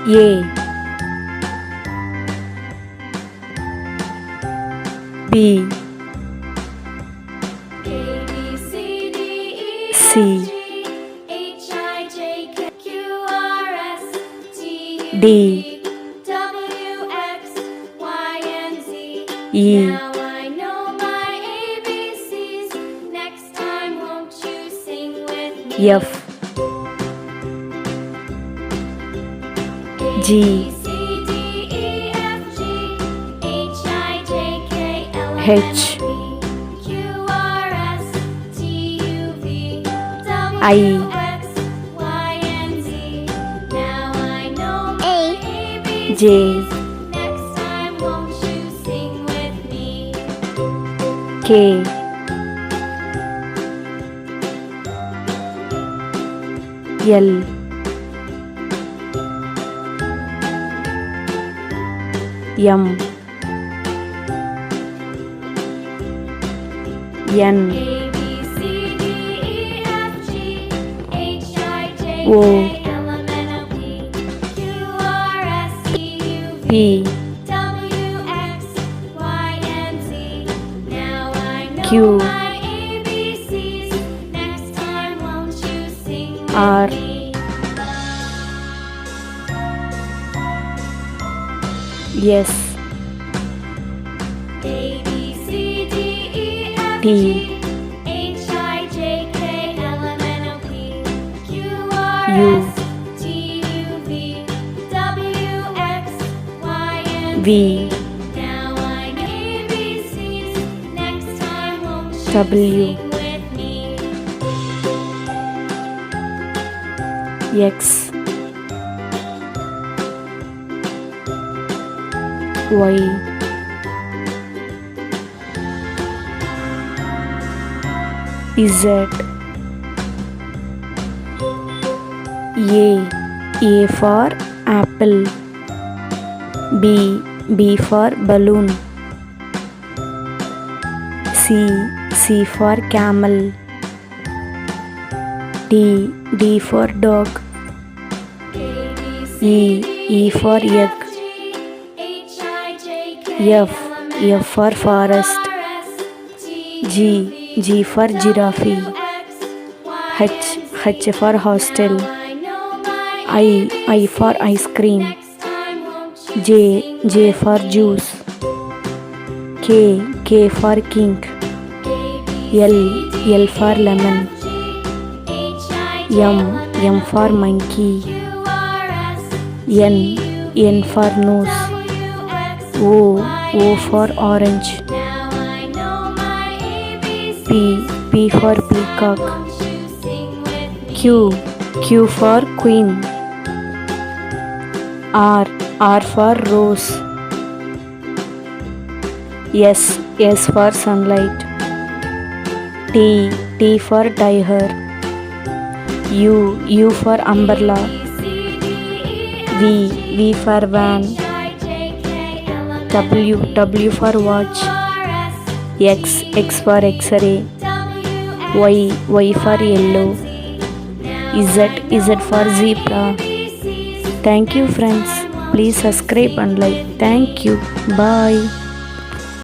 A, B, C, D, E, F, G, H, I, J, K, L, M, N, O, P, Q, R, S, T, U, V, W, X, Y, Z, A for apple, B for balloon, C for camel, D for dog, E for egg, F for forest, G for giraffe, H for hostel, I for ice cream, J for juice, K for king, L for lemon, M for monkey, N for nose, O for orange, P for peacock, Q for queen, R for rose, S for sunlight, T for tiger, U for umbrella, V for van, W for watch, X for x-ray, Y for yellow, Z for zebra. Thank you friends. Please subscribe and like. Thank you. Bye.